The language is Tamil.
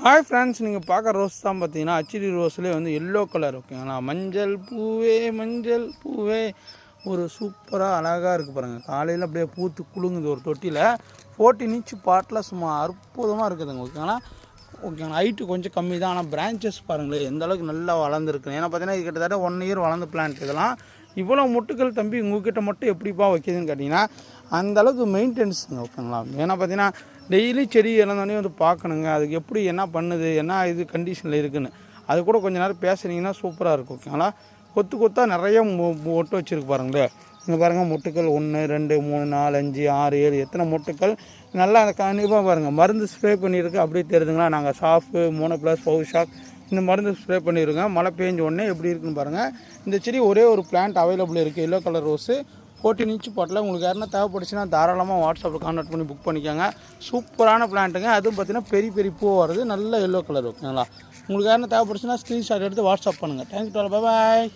ஹாய் ஃப்ரெண்ட்ஸ், நீங்கள் பார்க்குற ரோஸ் தான் பார்த்தீங்கன்னா ஹச்டி ரோஸ்லேயே வந்து எல்லோ கலர் ஓகேங்களா. மஞ்சள் பூவே ஒரு சூப்பராக அழகாக இருக்குது பாருங்கள். காலையில் அப்படியே பூத்து குலுங்குது ஒரு தொட்டியில். 14 இன்ச் பாட்டில் சும்மா அற்புதமாக இருக்குதுங்க ஓகேங்களா. ஹைட்டு கொஞ்சம் கம்மி தான், ஆனால் பிரான்ச்சஸ் பாருங்களேன் எந்த அளவுக்கு நல்லா வளர்ந்துருக்குன்னு. ஏன்னா பார்த்தீங்கன்னா இது கிட்டத்தட்ட 1 இயர் வளர்ந்த பிளான்ட். இதெல்லாம் இவ்வளோ மொட்டுக்கள் தம்பி உங்கள்கிட்ட மட்டும் எப்படிப்பா வைக்கிதுன்னு கேட்டிங்கன்னா அந்தளவுக்கு மெயின்டெனன்ஸுங்க ஓகேங்களா. ஏன்னா பார்த்தீங்கன்னா டெய்லி செடி இழந்தோடனே வந்து பார்க்கணுங்க, அதுக்கு எப்படி என்ன பண்ணுது, என்ன இது கண்டிஷனில் இருக்குதுன்னு. அது கூட கொஞ்சம் நேரம் பேசுனீங்கன்னா சூப்பராக இருக்கும் ஓகேங்களா. கொத்தாக நிறைய மொட்டு வச்சுருக்கு பாருங்களேன். இங்கே பாருங்கள், மொட்டுக்கள் 1 2 3 4 5 6 7 எத்தனை மொட்டுக்கள் நல்லா கண்டிப்பாக பாருங்கள். மருந்து ஸ்ப்ரே பண்ணியிருக்கு அப்படியே தெரியுதுங்களா. நாங்கள் சாஃபு மோனோப்ளஸ் பவுஷாக் இந்த மருந்து ஸ்ப்ரே பண்ணியிருக்கோங்க. மழை பெஞ்ச உடனே எப்படி இருக்குன்னு பாருங்கள். இந்த செடி ஒரே ஒரு பிளான்ட் அவைலபிள் இருக்குது, எல்லோ கலர் ரோஸு 14 இன்ச் பாட்டில். உங்களுக்கு யாருன்னா தேவைப்படுச்சுன்னா தாராளமாக வாட்ஸ்அப்பில் கான்டாக்ட் பண்ணி புக் பண்ணிக்கோங்க. சூப்பரான பிளான்ட்டுங்க. அதுவும் பார்த்தீங்கன்னா பெரிய பூ வருது, நல்ல எல்லோ கலர் ஓகேங்களா. உங்களுக்கு யாருன்னா தேவைப்படுச்சுன்னா ஸ்க்ரீன்ஷாட் எடுத்து வாட்ஸ்அப் பண்ணுங்கள். தேங்க்யூ, பாய்.